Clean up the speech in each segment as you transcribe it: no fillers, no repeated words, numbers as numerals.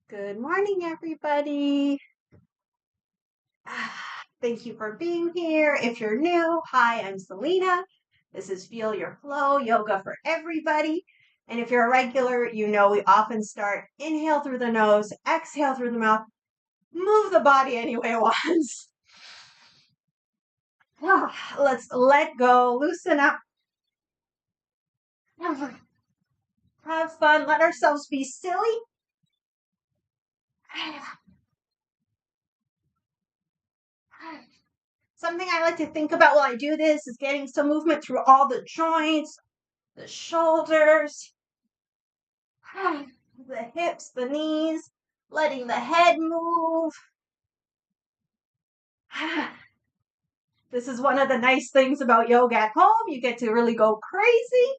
Good morning, everybody. Thank you for being here. If you're new, hi, I'm Selena. This is Feel Your Flow yoga for everybody. And if you're a regular, you know we often start inhale through the nose, exhale through the mouth, move the body any way it wants. Let's let go, loosen up, have fun, let ourselves be silly. Something I like to think about while I do this is getting some movement through all the joints, the shoulders, the hips, the knees, letting the head move. This is one of the nice things about yoga at home. You get to really go crazy.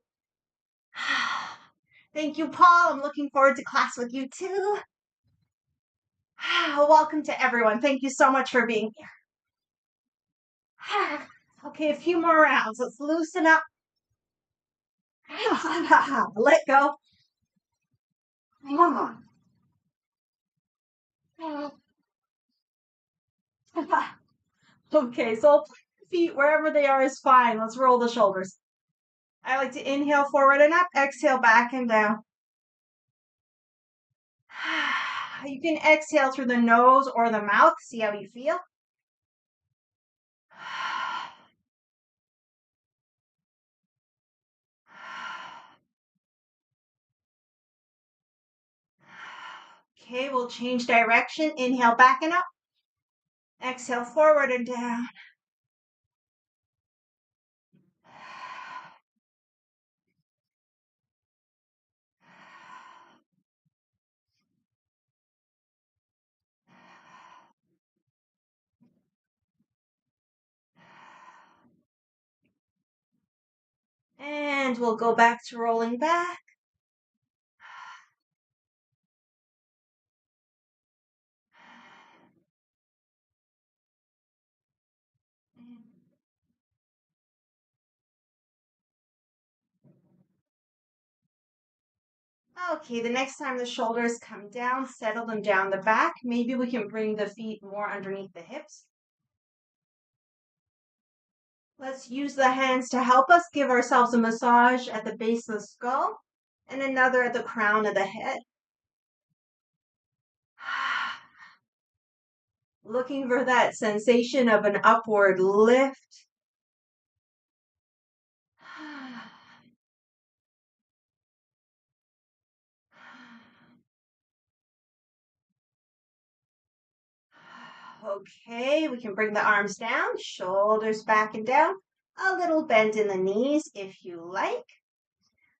Thank you, Paul. I'm looking forward to class with you too. Welcome to everyone. Thank you so much for being here. Okay, a few more rounds. Let's loosen up. Let go. Okay, so feet wherever they are is fine. Let's roll the shoulders. I like to inhale forward and up, exhale back and down. You can exhale through the nose or the mouth. See how you feel. Okay, we'll change direction. Inhale back and up. Exhale forward and down. And we'll go back to rolling back. Okay, the next time the shoulders come down, settle them down the back. Maybe we can bring the feet more underneath the hips. Let's use the hands to help us give ourselves a massage at the base of the skull and another at the crown of the head. Looking for that sensation of an upward lift. Okay, we can bring the arms down, shoulders back and down, a little bend in the knees if you like.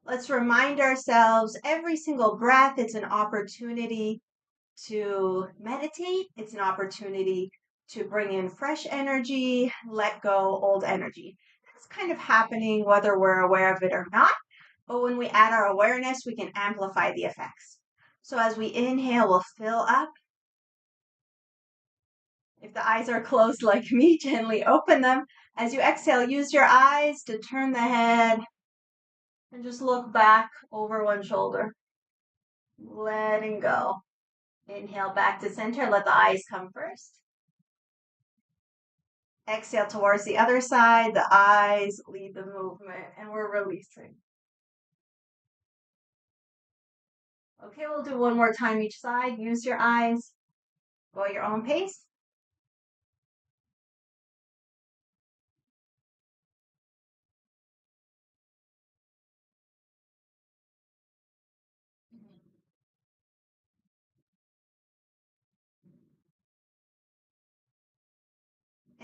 Let's remind ourselves every single breath, it's an opportunity to meditate. It's an opportunity to bring in fresh energy, let go old energy. It's kind of happening whether we're aware of it or not. But when we add our awareness, we can amplify the effects. So as we inhale, we'll fill up. If the eyes are closed like me, gently open them. As you exhale, use your eyes to turn the head and just look back over one shoulder. Letting go. Inhale back to center. Let the eyes come first. Exhale towards the other side. The eyes lead the movement and we're releasing. Okay, we'll do one more time each side. Use your eyes. Go at your own pace.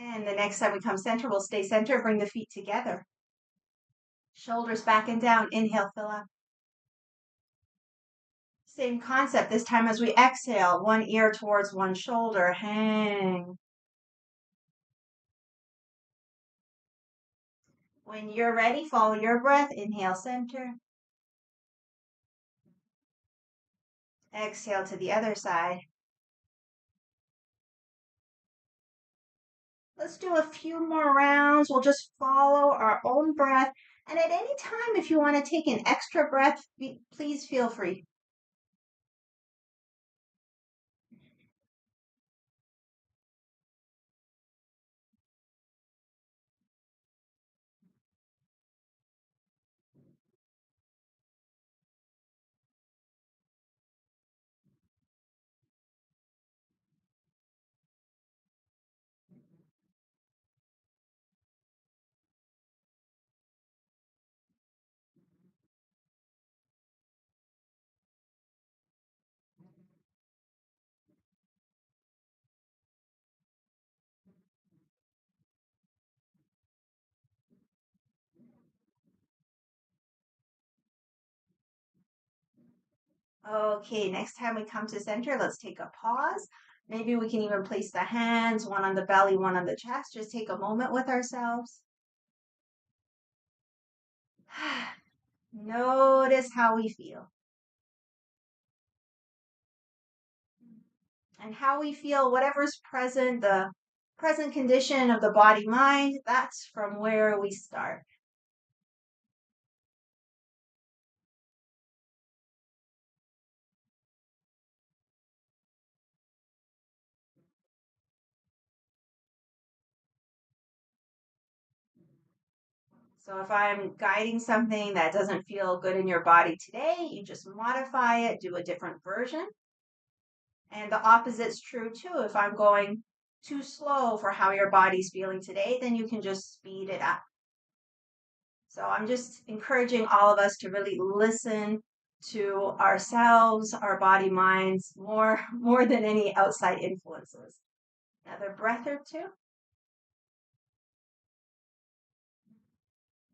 And the next time we come center, we'll stay center. Bring the feet together. Shoulders back and down. Inhale, fill up. Same concept. This time as we exhale, one ear towards one shoulder. Hang. When you're ready, follow your breath. Inhale, center. Exhale to the other side. Let's do a few more rounds. We'll just follow our own breath. And at any time, if you want to take an extra breath, please feel free. Okay, next time we come to center, let's take a pause. Maybe we can even place the hands, one on the belly, one on the chest. Just take a moment with ourselves. Notice how we feel. And how we feel, whatever's present, the present condition of the body mind, that's from where we start. So if I'm guiding something that doesn't feel good in your body today, you just modify it, do a different version. And the opposite's true too. If I'm going too slow for how your body's feeling today, then you can just speed it up. So I'm just encouraging all of us to really listen to ourselves, our body minds, more than any outside influences. Another breath or two.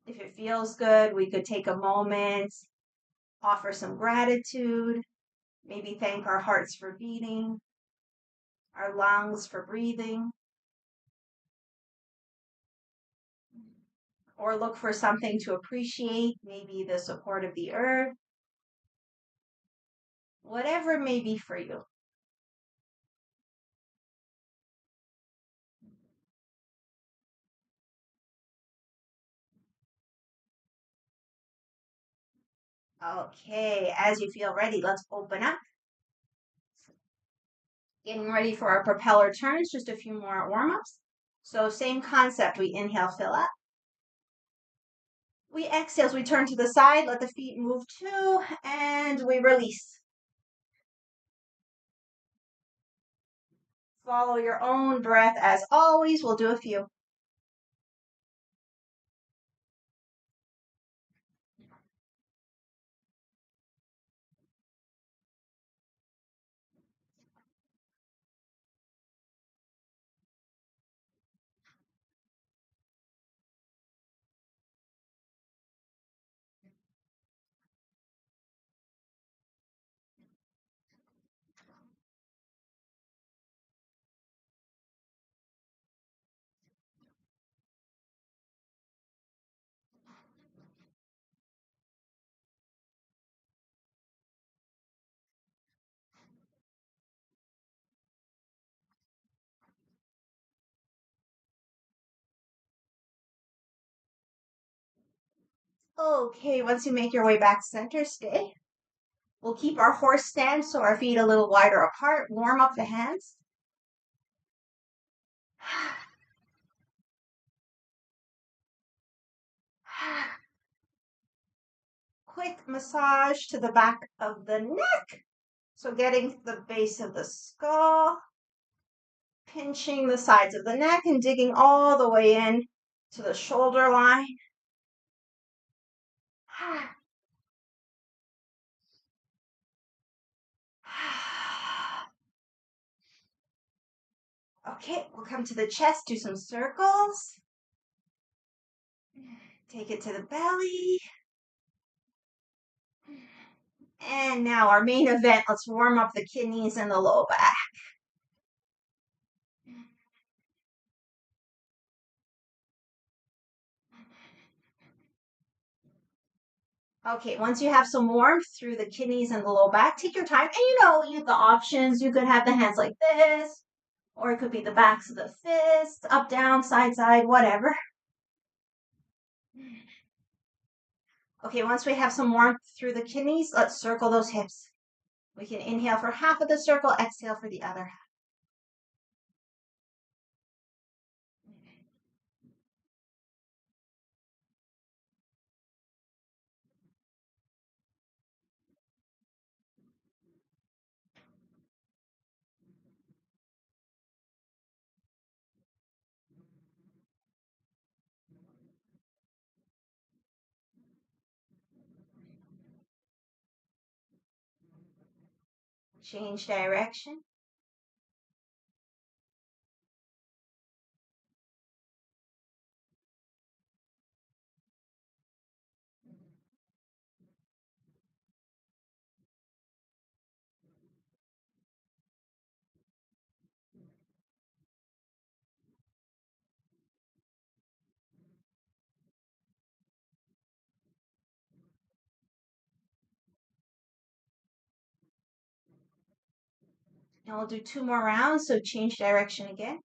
If it feels good, we could take a moment, offer some gratitude, maybe thank our hearts for beating, our lungs for breathing, or look for something to appreciate, maybe the support of the earth, whatever it may be for you. Okay, as you feel ready, let's open up. Getting ready for our propeller turns, just a few more warm-ups. So same concept, we inhale, fill up. We exhale as we turn to the side, let the feet move too, and we release. Follow your own breath as always. We'll do a few. Okay, once you make your way back center, stay. We'll keep our horse stance so our feet a little wider apart. Warm up the hands. Quick massage to the back of the neck. So getting the base of the skull, pinching the sides of the neck and digging all the way in to the shoulder line. Okay, we'll come to the chest, do some circles. Take it to the belly. And now our main event, let's warm up the kidneys and the low back. Okay, once you have some warmth through the kidneys and the low back, take your time. And you have the options. You could have the hands like this, or it could be the backs of the fists, up, down, side, whatever. Okay, once we have some warmth through the kidneys, let's circle those hips. We can inhale for half of the circle, exhale for the other half. Change direction. And we'll do 2 more rounds, so change direction again.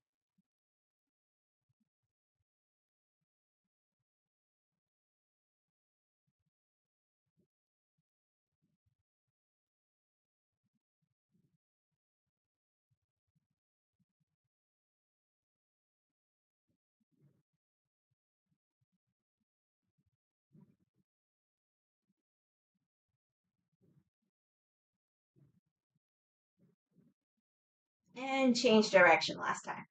And change direction last time.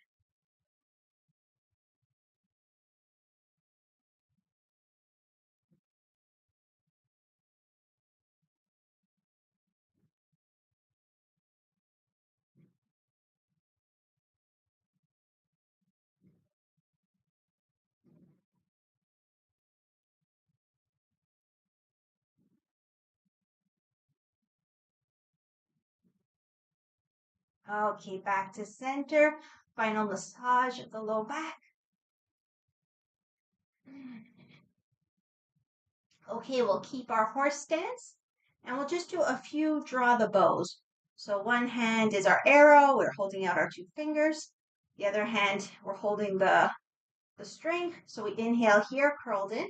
Okay, back to center. Final massage of the low back. Okay, we'll keep our horse stance and we'll just do a few draw the bows. So one hand is our arrow, we're holding out our 2 fingers. The other hand, we're holding the string. So we inhale here, curled in.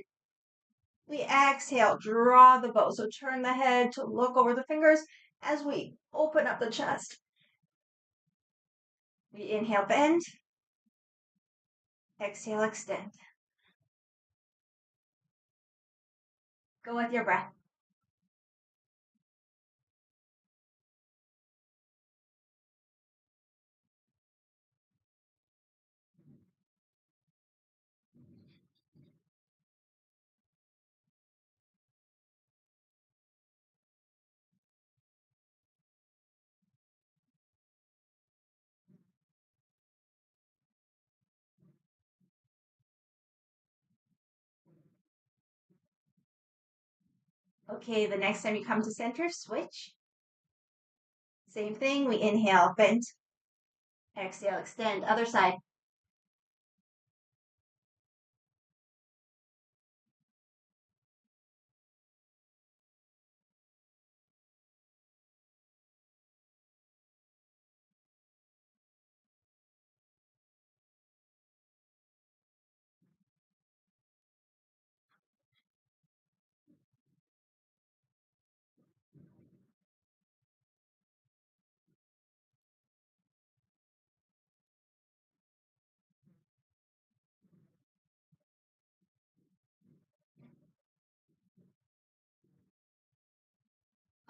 We exhale, draw the bow. So turn the head to look over the fingers as we open up the chest. We inhale, bend. Exhale, extend. Go with your breath. Okay, the next time you come to center, switch. Same thing, we inhale, bend. Exhale, extend. Other side.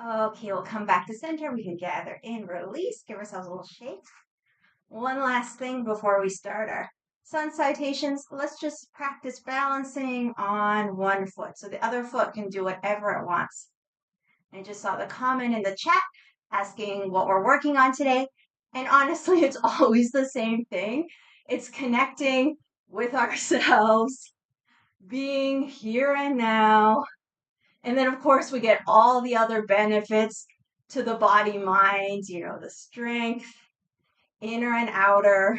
Okay, we'll come back to center. We can gather in, release, give ourselves a little shake. One last thing before we start our sun salutations. Let's just practice balancing on one foot so the other foot can do whatever it wants. I just saw the comment in the chat asking what we're working on today. And honestly, it's always the same thing. It's connecting with ourselves, being here and now. And then, of course, we get all the other benefits to the body mind, the strength, inner and outer,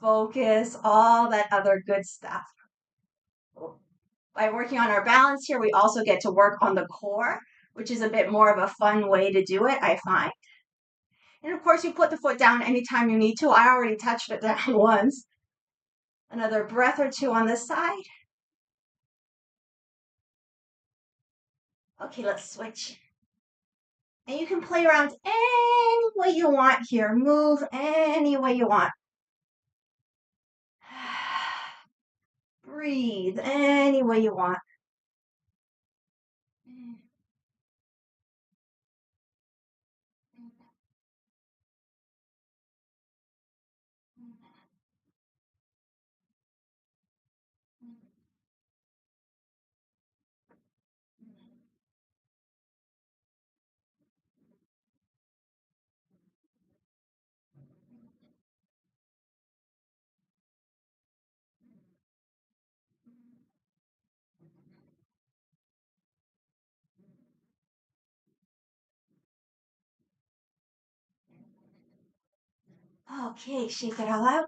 focus, all that other good stuff. By working on our balance here, we also get to work on the core, which is a bit more of a fun way to do it, I find. And of course, you put the foot down anytime you need to. I already touched it down once. Another breath or two on this side. Okay, let's switch. And you can play around any way you want here. Move any way you want. Breathe any way you want. Okay, shake it all out.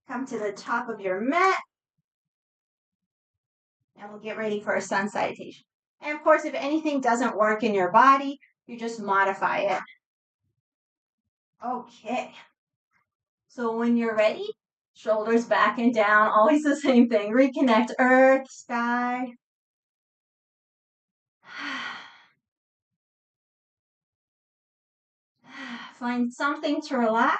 Come to the top of your mat. And we'll get ready for a sun salutation. And of course, if anything doesn't work in your body, You just modify it. Okay. So when you're ready, shoulders back and down, always the same thing. Reconnect earth, sky. Find something to relax.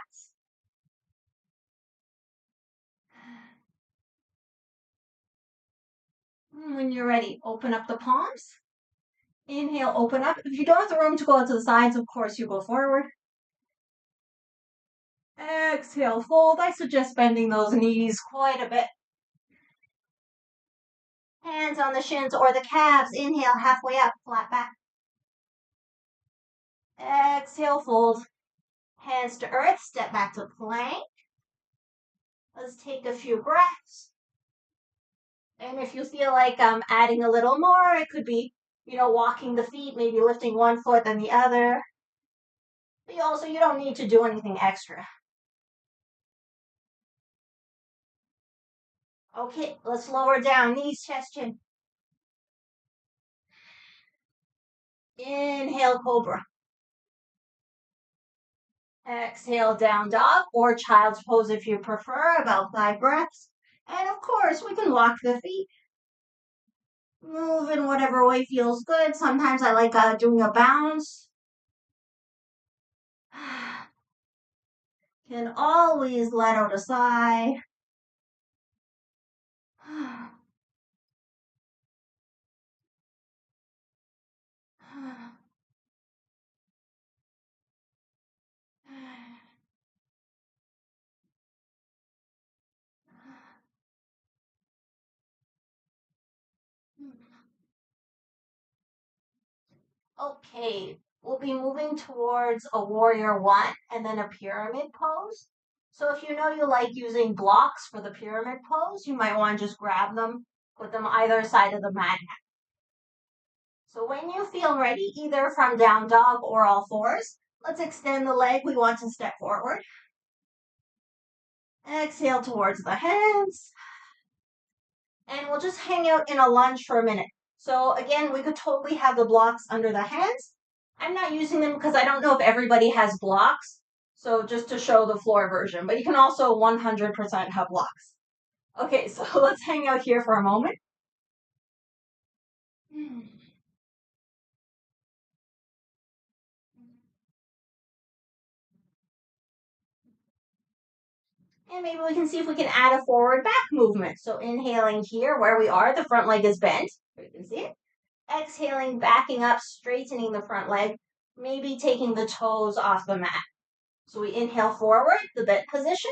When you're ready, open up the palms. Inhale, open up. If you don't have the room to go out to the sides, of course, you go forward. Exhale, fold. I suggest bending those knees quite a bit. Hands on the shins or the calves. Inhale, halfway up, flat back. Exhale, fold. Hands to earth, step back to plank. Let's take a few breaths. And if you feel like adding a little more, it could be, walking the feet, maybe lifting one foot then the other. But you don't need to do anything extra. Okay, let's lower down, knees, chest, chin. Inhale, cobra. Exhale, down dog or child's pose if you prefer, about 5 breaths. And of course, we can walk the feet. Move in whatever way feels good. Sometimes I like doing a bounce. Can always let out a sigh. Okay, we'll be moving towards a warrior one and then a pyramid pose. So if you know you like using blocks for the pyramid pose, you might want to just grab them, put them either side of the mat. So when you feel ready, either from down dog or all fours, let's extend the leg. We want to step forward. Exhale towards the hands. And we'll just hang out in a lunge for a minute. So again, we could totally have the blocks under the hands. I'm not using them because I don't know if everybody has blocks. So just to show the floor version, but you can also 100% have blocks. Okay, so let's hang out here for a moment. And maybe we can see if we can add a forward back movement. So inhaling here where we are, the front leg is bent. You can see it. Exhaling, backing up, straightening the front leg, maybe taking the toes off the mat. So we inhale forward, the bent position.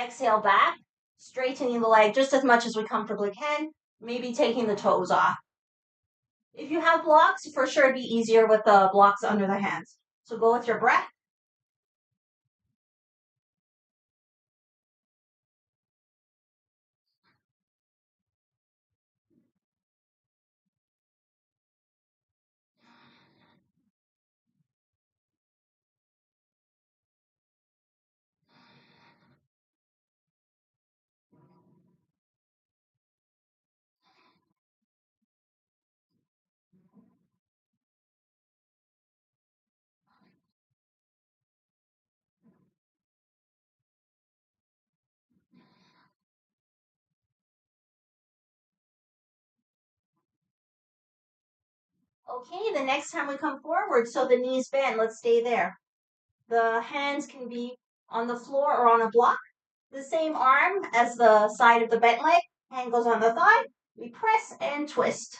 Exhale back, straightening the leg just as much as we comfortably can, maybe taking the toes off. If you have blocks, for sure it'd be easier with the blocks under the hands. So go with your breath. Okay, the next time we come forward, so the knees bend, let's stay there. The hands can be on the floor or on a block. The same arm as the side of the bent leg, hand goes on the thigh. We press and twist.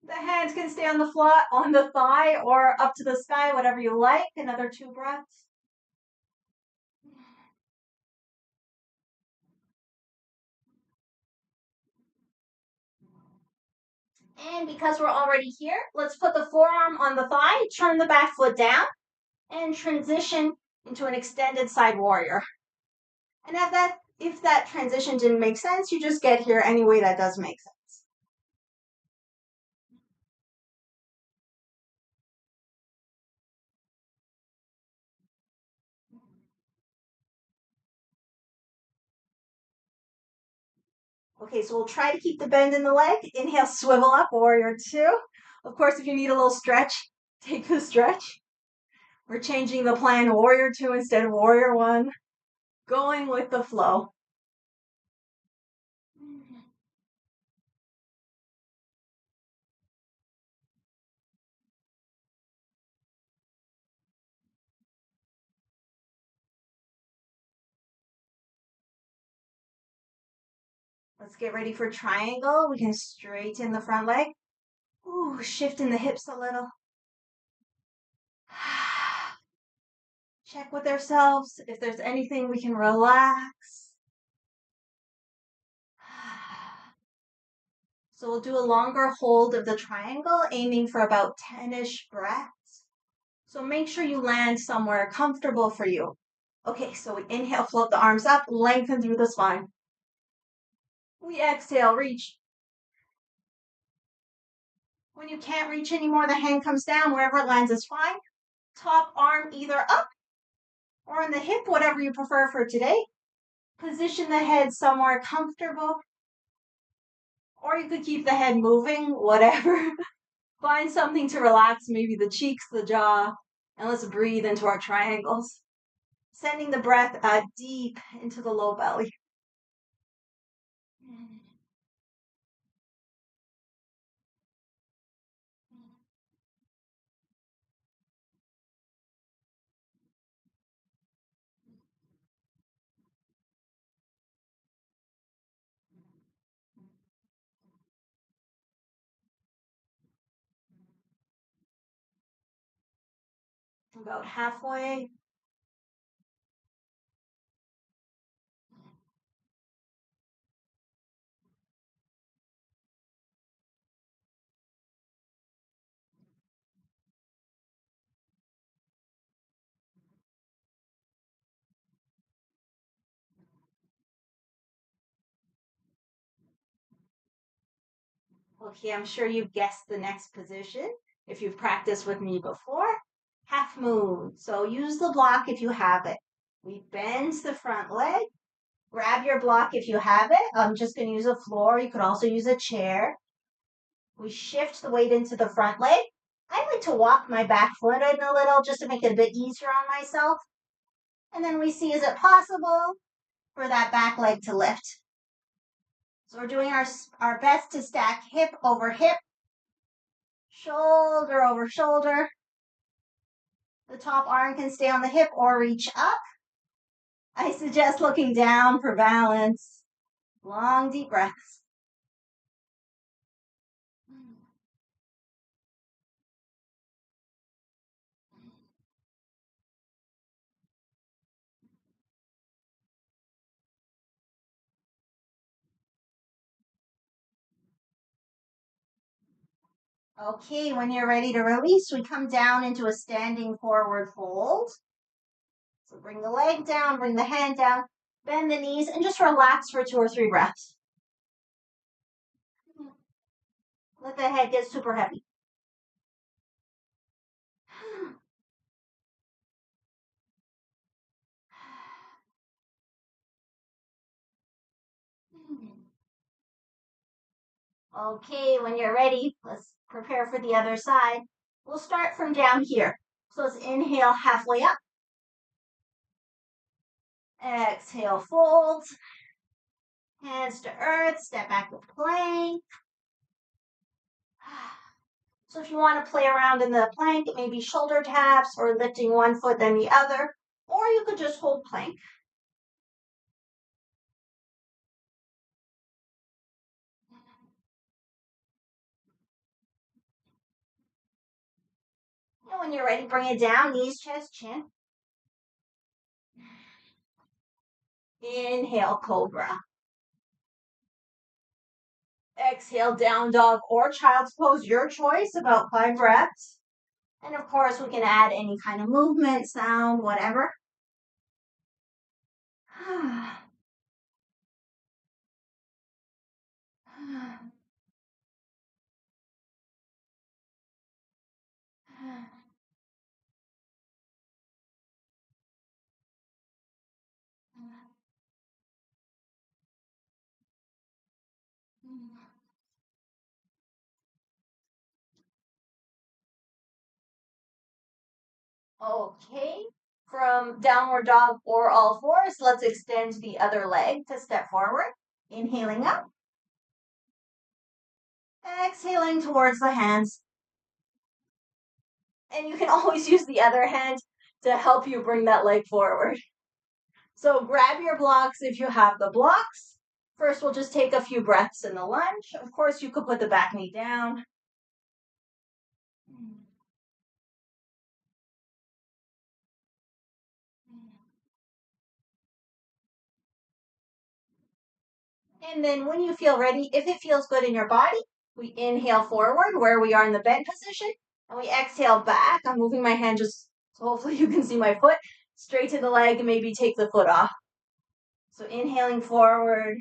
The hands can stay on the floor, on the thigh, or up to the sky, whatever you like. Another 2 breaths. And because we're already here, let's put the forearm on the thigh, turn the back foot down, and transition into an extended side warrior. And if that transition didn't make sense, you just get here any way that does make sense. Okay, so we'll try to keep the bend in the leg. Inhale, swivel up, warrior two. Of course, if you need a little stretch, take the stretch. We're changing the plan to warrior two instead of warrior one. Going with the flow. Let's get ready for triangle. We can straighten the front leg. Ooh, shifting the hips a little. Check with ourselves if there's anything we can relax. So we'll do a longer hold of the triangle, aiming for about 10-ish breaths. So make sure you land somewhere comfortable for you. Okay, so we inhale, float the arms up, lengthen through the spine. We exhale, reach. When you can't reach anymore, the hand comes down. Wherever it lands is fine. Top arm either up or on the hip, whatever you prefer for today. Position the head somewhere comfortable. Or you could keep the head moving, whatever. Find something to relax, maybe the cheeks, the jaw, and let's breathe into our triangles. Sending the breath deep into the low belly. About halfway. Okay, I'm sure you've guessed the next position if you've practiced with me before. Half moon. So use the block if you have it. We bend the front leg. Grab your block if you have it. I'm just going to use a floor. You could also use a chair. We shift the weight into the front leg. I like to walk my back foot in a little just to make it a bit easier on myself. And then we see, is it possible for that back leg to lift? So we're doing our best to stack hip over hip, shoulder over shoulder. The top arm can stay on the hip or reach up. I suggest looking down for balance. Long, deep breaths. Okay, when you're ready to release, we come down into a standing forward fold. So bring the leg down, bring the hand down, bend the knees, and just relax for 2 or 3 breaths. Let the head get super heavy. Okay, when you're ready, let's prepare for the other side. We'll start from down here. So let's inhale halfway up. Exhale, fold. Hands to earth, step back to plank. So if you want to play around in the plank, it may be shoulder taps or lifting one foot then the other, or you could just hold plank. And when you're ready, bring it down, knees, chest, chin. Inhale, cobra. Exhale, down dog or child's pose, your choice, about 5 breaths. And of course, we can add any kind of movement, sound, whatever. Okay, from downward dog or all fours, let's extend the other leg to step forward. Inhaling up, exhaling towards the hands. And you can always use the other hand to help you bring that leg forward. So grab your blocks if you have the blocks. First, we'll just take a few breaths in the lunge. Of course, you could put the back knee down. And then when you feel ready, if it feels good in your body, we inhale forward where we are in the bent position. And we exhale back. I'm moving my hand just so hopefully you can see my foot. Straight to the leg and maybe take the foot off. So inhaling forward,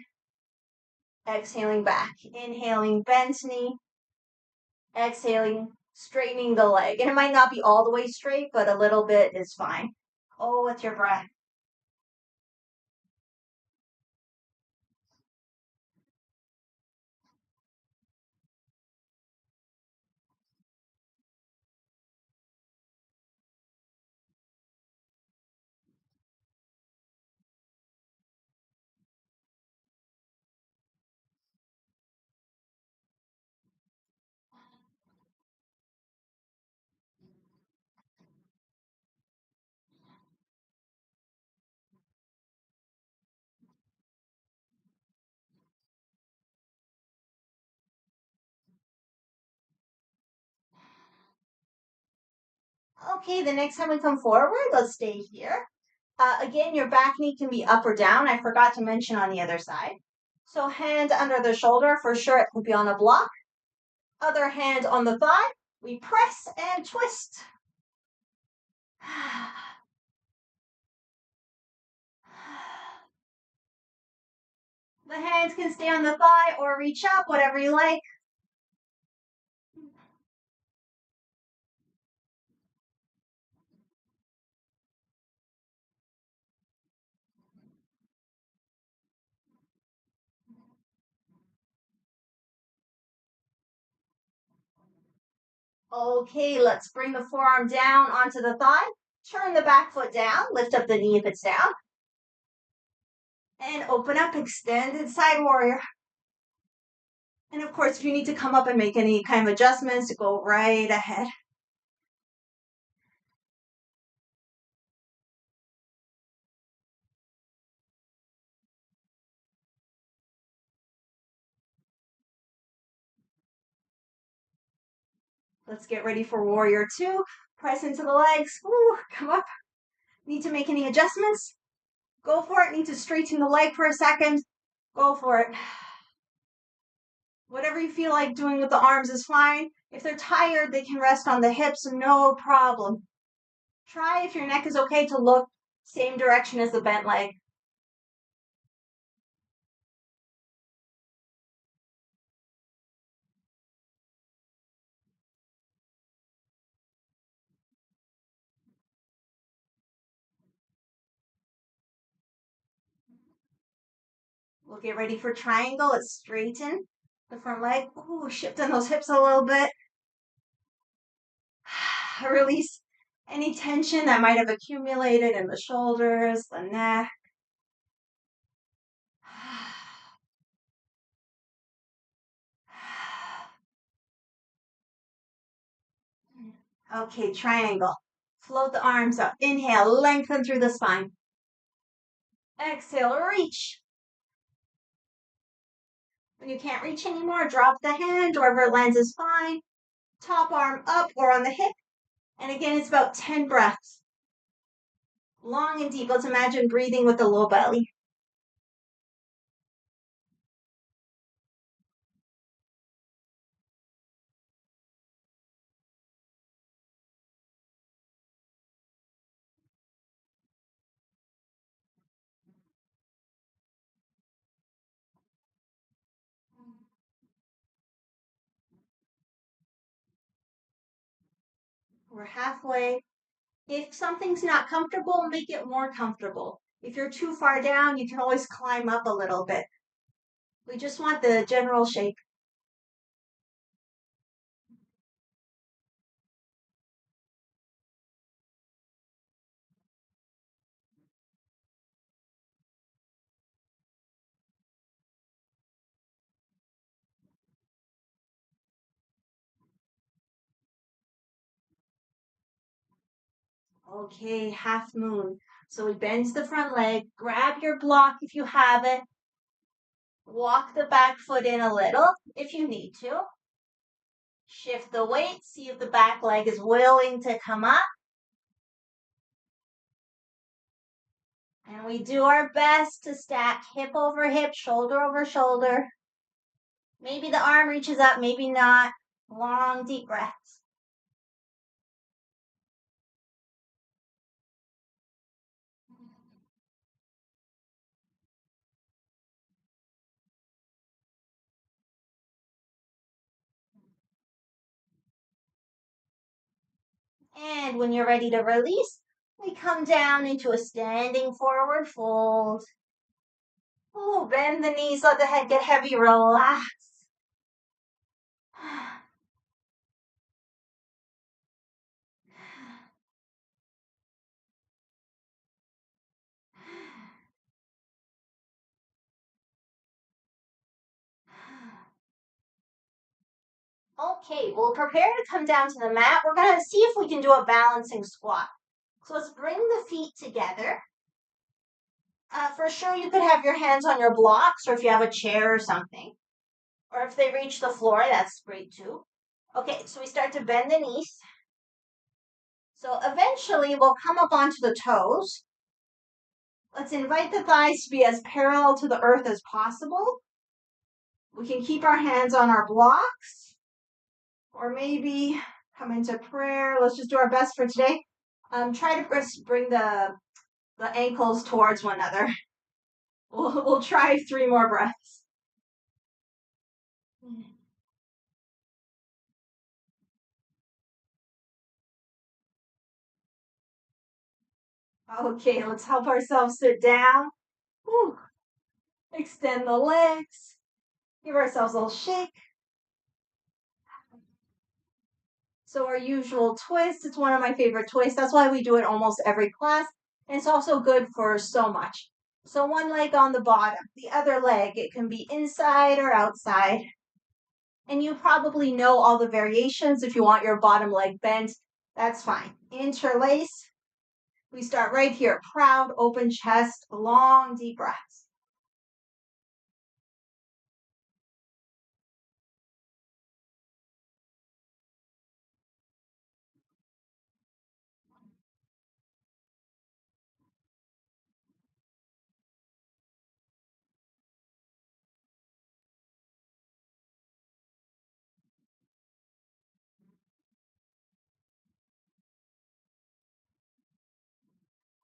exhaling back. Inhaling bent knee, exhaling, straightening the leg. And it might not be all the way straight, but a little bit is fine. Oh, with your breath. Okay, the next time we come forward, let's stay here. Again, your back knee can be up or down. I forgot to mention on the other side. So hand under the shoulder, for sure it could be on a block. Other hand on the thigh. We press and twist. The hands can stay on the thigh or reach up, whatever you like. Okay, let's bring the forearm down onto the thigh. Turn the back foot down. Lift up the knee if it's down. And open up, extended side warrior. And of course, if you need to come up and make any kind of adjustments, go right ahead. Let's get ready for warrior two. Press into the legs. Woo, come up. Need to make any adjustments? Go for it. Need to straighten the leg for a second? Go for it. Whatever you feel like doing with the arms is fine. If they're tired, they can rest on the hips, no problem. Try, if your neck is okay, to look same direction as the bent leg. We'll get ready for triangle. Let's straighten the front leg. Ooh, shifting those hips a little bit. Release any tension that might have accumulated in the shoulders, the neck. Okay, triangle. Float the arms up. Inhale, lengthen through the spine. Exhale, reach. When you can't reach anymore, drop the hand. Wherever it lands is fine. Top arm up or on the hip. And again, it's about 10 breaths. Long and deep. Let's imagine breathing with the low belly. We're halfway. If something's not comfortable, make it more comfortable. If you're too far down, you can always climb up a little bit. We just want the general shape. Okay, half moon. So we bend the front leg, grab your block if you have it, walk the back foot in a little if you need to. Shift the weight, see if the back leg is willing to come up. And we do our best to stack hip over hip, shoulder over shoulder. Maybe the arm reaches up, maybe not. Long, deep breaths. And when you're ready to release, we come down into a standing forward fold. Oh, bend the knees, let the head get heavy, relax. Okay, we'll prepare to come down to the mat. We're going to see if we can do a balancing squat. So let's bring the feet together. For sure, you could have your hands on your blocks, or if you have a chair or something. Or if they reach the floor, that's great too. Okay, so we start to bend the knees. So eventually we'll come up onto the toes. Let's invite the thighs to be as parallel to the earth as possible. We can keep our hands on our blocks, or maybe come into prayer. Let's just do our best for today. Try to bring the ankles towards one another. We'll try 3 more breaths. Okay, let's help ourselves sit down. Whew. Extend the legs. Give ourselves a little shake. So our usual twist, it's one of my favorite twists. That's why we do it almost every class. And it's also good for so much. So one leg on the bottom, the other leg, it can be inside or outside. And you probably know all the variations. If you want your bottom leg bent, that's fine. Interlace. We start right here. Proud, open chest, long, deep breaths.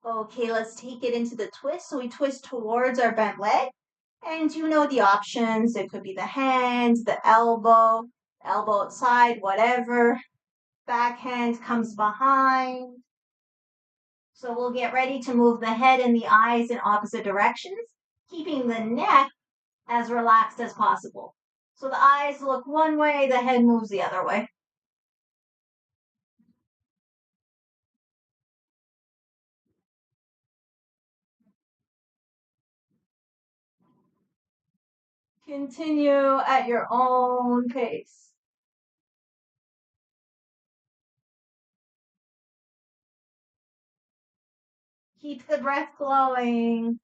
Okay, let's take it into the twist. So we twist towards our bent leg. And you know the options. It could be the hands, the elbow outside, whatever. Backhand comes behind. So we'll get ready to move the head and the eyes in opposite directions, keeping the neck as relaxed as possible. So the eyes look one way, the head moves the other way. Continue at your own pace. Keep the breath flowing.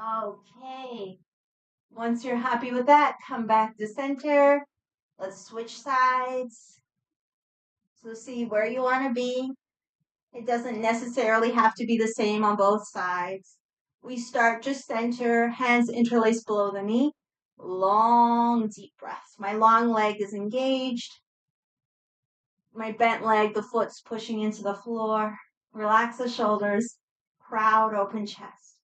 Okay. Once you're happy with that, come back to center. Let's switch sides. So see where you want to be. It doesn't necessarily have to be the same on both sides. We start just center, hands interlaced below the knee. Long, deep breaths. My long leg is engaged. My bent leg, the foot's pushing into the floor. Relax the shoulders. Proud, open chest.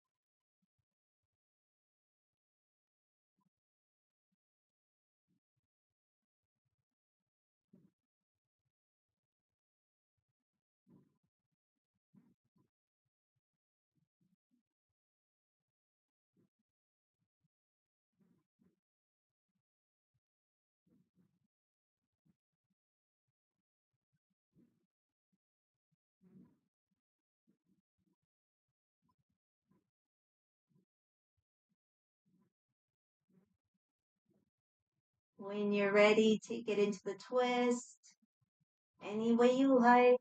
When you're ready, take it into the twist. Any way you like.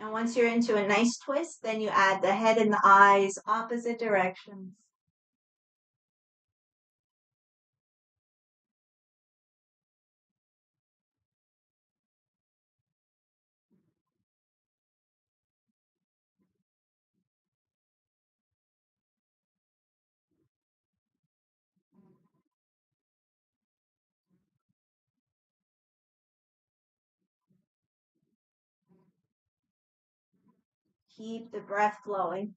And once you're into a nice twist, then you add the head and the eyes opposite directions. Keep the breath flowing.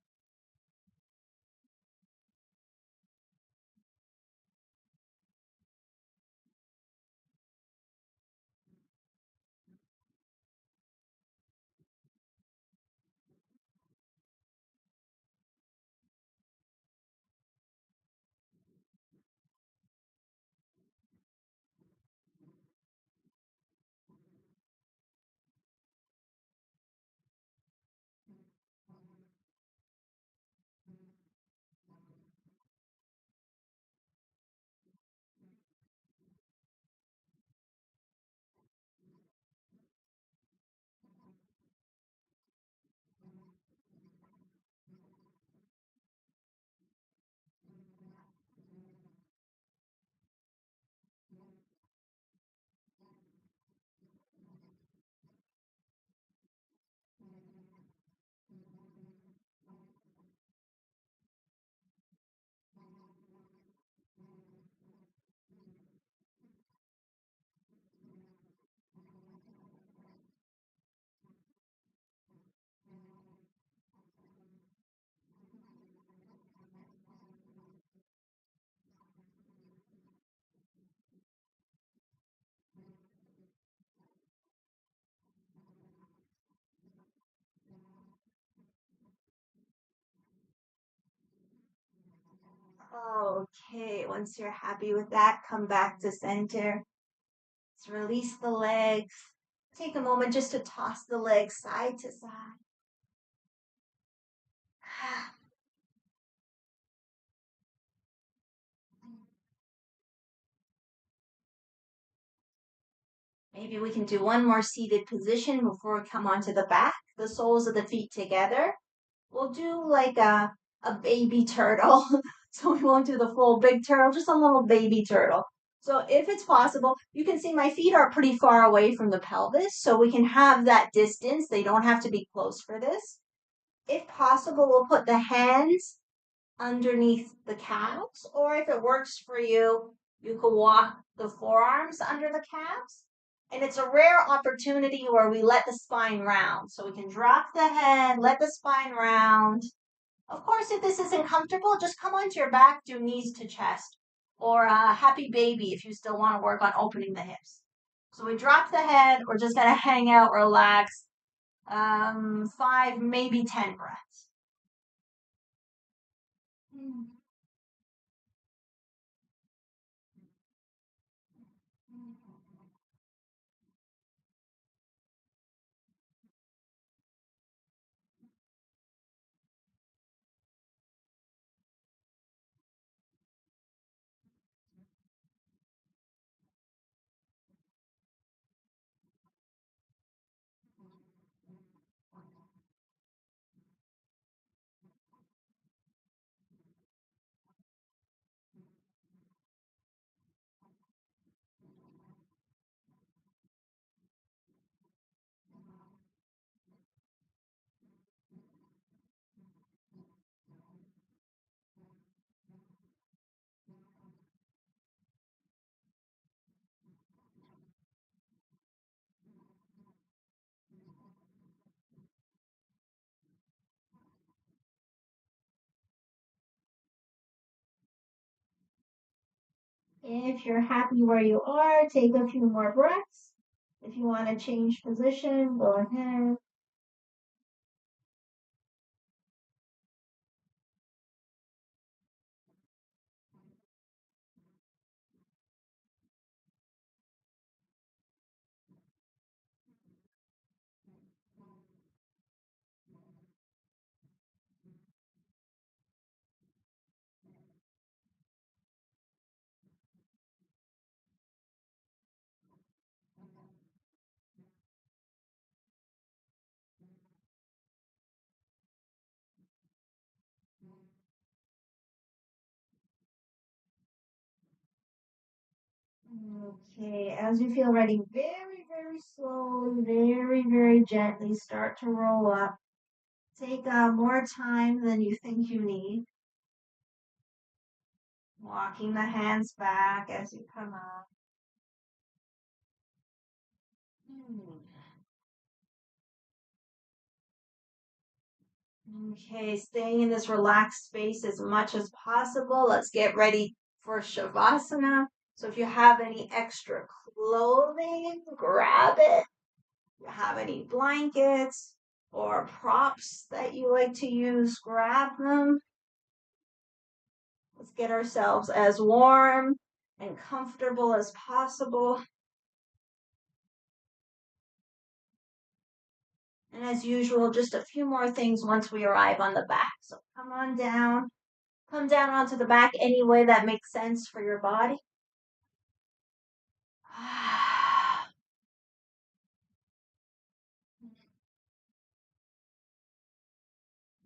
Okay, once you're happy with that, come back to center. Let's release the legs. Take a moment just to toss the legs side to side. Maybe we can do one more seated position before we come onto the back. The soles of the feet together. We'll do like a baby turtle. So we won't do the full big turtle, just a little baby turtle. So if it's possible, you can see my feet are pretty far away from the pelvis, so we can have that distance. They don't have to be close for this. If possible, we'll put the hands underneath the calves, or if it works for you, you could walk the forearms under the calves. And it's a rare opportunity where we let the spine round. So we can drop the head, let the spine round. Of course, if this isn't comfortable, just come onto your back, do knees to chest, or a happy baby if you still want to work on opening the hips. So we drop the head, we're just gonna hang out, relax. 5, maybe 10 breaths. If you're happy where you are, take a few more breaths. If you want to change position, go ahead. Okay, as you feel ready, very, very slowly, very, very gently start to roll up. Take more time than you think you need. Walking the hands back as you come up. Okay, staying in this relaxed space as much as possible. Let's get ready for Shavasana. So if you have any extra clothing, grab it. If you have any blankets or props that you like to use, grab them. Let's get ourselves as warm and comfortable as possible. And as usual, just a few more things once we arrive on the back. So come on down. Come down onto the back any way that makes sense for your body.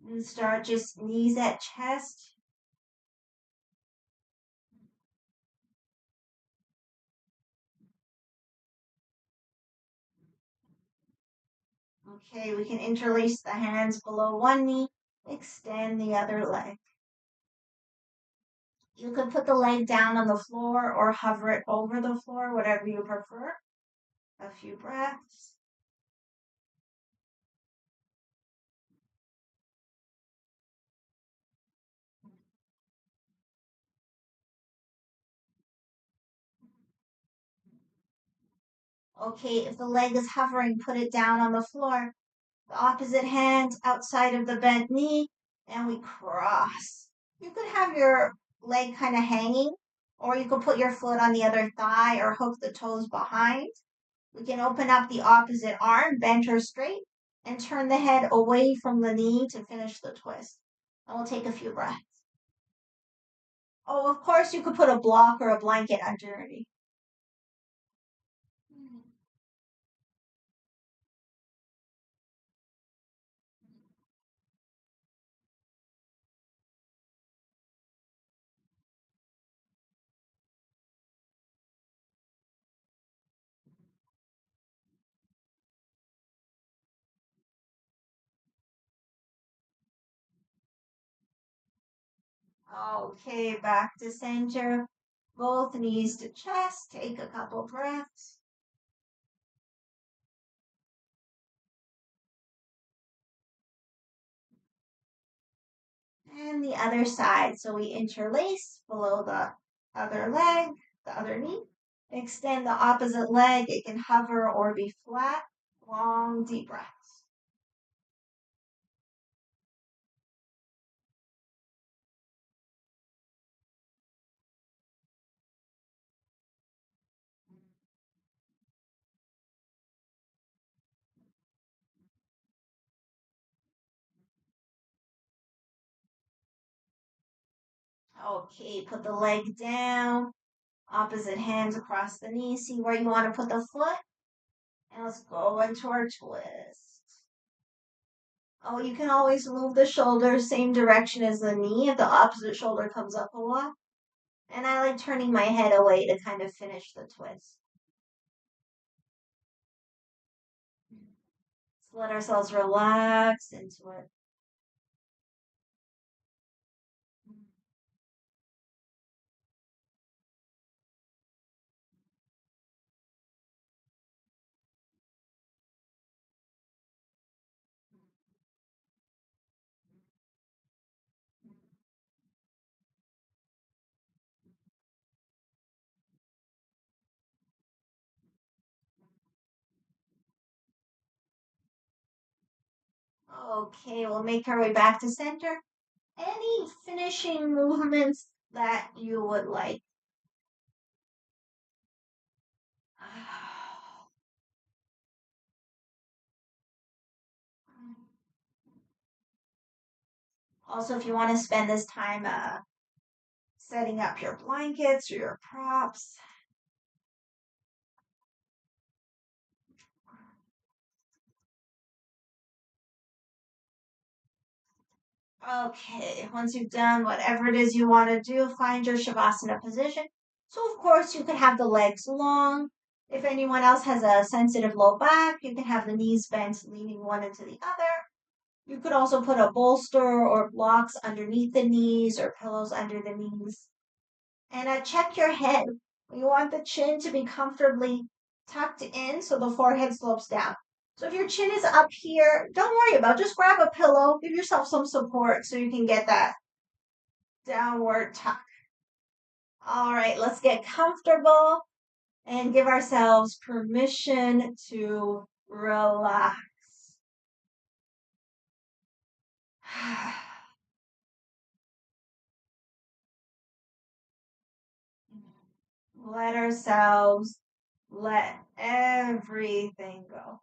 And start just knees at chest. Okay, we can interlace the hands below one knee, extend the other leg. You can put the leg down on the floor or hover it over the floor, whatever you prefer. A few breaths. Okay, if the leg is hovering, put it down on the floor. The opposite hand outside of the bent knee, and we cross. You could have your leg kind of hanging, or you could put your foot on the other thigh or hook the toes behind. We can open up the opposite arm, bent or straight, and turn the head away from the knee to finish the twist. And we'll take a few breaths. Oh, of course, you could put a block or a blanket underneath. Okay, back to center. Both knees to chest. Take a couple breaths. And the other side. So we interlace below the other leg, the other knee. Extend the opposite leg. It can hover or be flat. Long, deep breaths. Okay, put the leg down. Opposite hands across the knee. See where you want to put the foot. And let's go into our twist. Oh, you can always move the shoulder same direction as the knee if the opposite shoulder comes up a lot. And I like turning my head away to kind of finish the twist. Let's let ourselves relax into it. Okay, we'll make our way back to center. Any finishing movements that you would like? Also, if you want to spend this time setting up your blankets or your props. Okay, once you've done whatever it is you want to do, find your Shavasana position. So, of course, you can have the legs long. If anyone else has a sensitive low back, you can have the knees bent, leaning one into the other. You could also put a bolster or blocks underneath the knees or pillows under the knees. And check your head. You want the chin to be comfortably tucked in so the forehead slopes down. So if your chin is up here, don't worry about it. Just grab a pillow, give yourself some support so you can get that downward tuck. All right, let's get comfortable and give ourselves permission to relax. Let ourselves let everything go.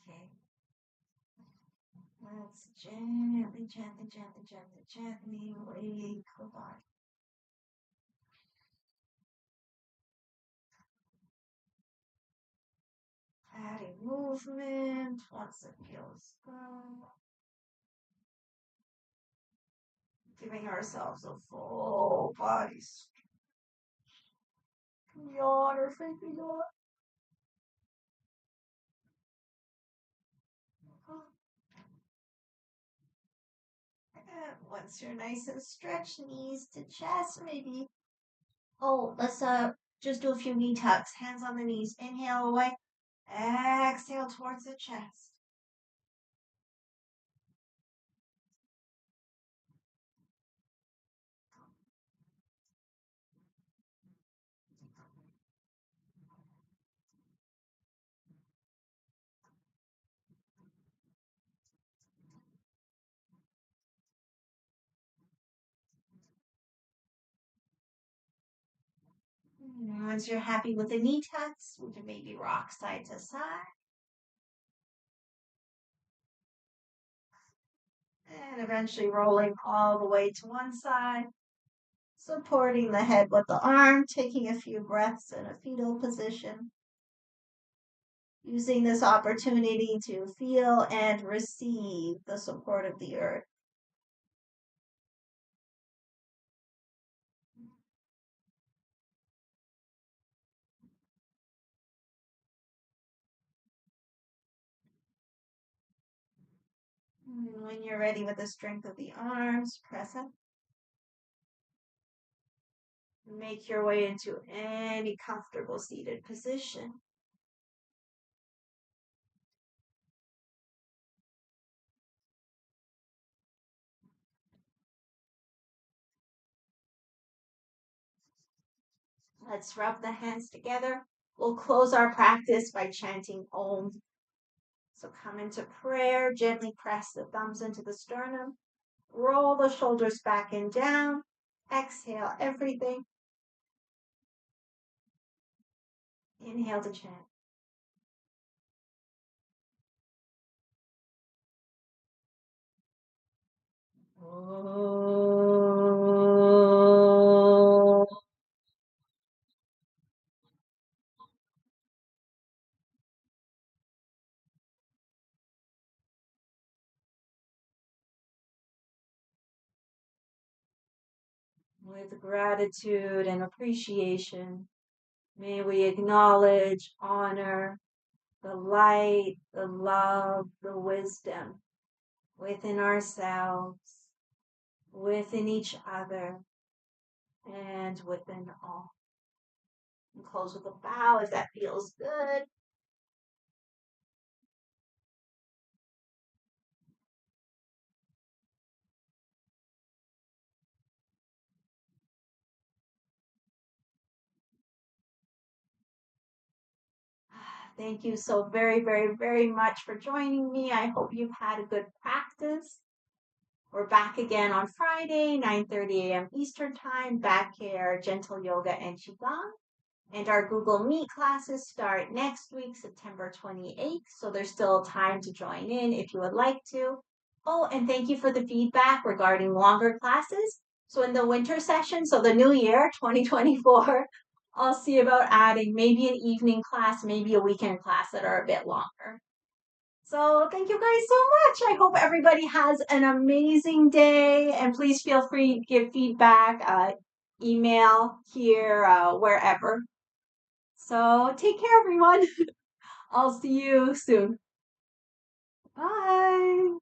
Okay. Let's gently, gently, gently, gently, gently wake the body. Adding movement once it feels good. Giving ourselves a full body stretch. Yawn or faking yawn. And once you're nice and stretched, knees to chest, maybe. Oh, let's just do a few knee tucks. Hands on the knees. Inhale away. Exhale towards the chest. And once you're happy with the knee tucks, we can maybe rock side to side. And eventually rolling all the way to one side. Supporting the head with the arm, taking a few breaths in a fetal position. Using this opportunity to feel and receive the support of the earth. And when you're ready with the strength of the arms, press up. Make your way into any comfortable seated position. Let's rub the hands together. We'll close our practice by chanting Om. So come into prayer, gently press the thumbs into the sternum, roll the shoulders back and down, exhale everything. Inhale to chant. With gratitude and appreciation, may we acknowledge, honor the light, the love, the wisdom within ourselves, within each other, and within all. And close with a bow if that feels good. Thank you so very, very, very much for joining me. I hope you've had a good practice. We're back again on Friday, 9:30 a.m. Eastern Time, back here, Gentle Yoga and Qigong. And our Google Meet classes start next week, September 28th. So there's still time to join in if you would like to. Oh, and thank you for the feedback regarding longer classes. So in the winter session, so the new year, 2024, I'll see about adding maybe an evening class, maybe a weekend class that are a bit longer. So thank you guys so much. I hope everybody has an amazing day. And please feel free to give feedback, email here, wherever. So take care, everyone. I'll see you soon. Bye.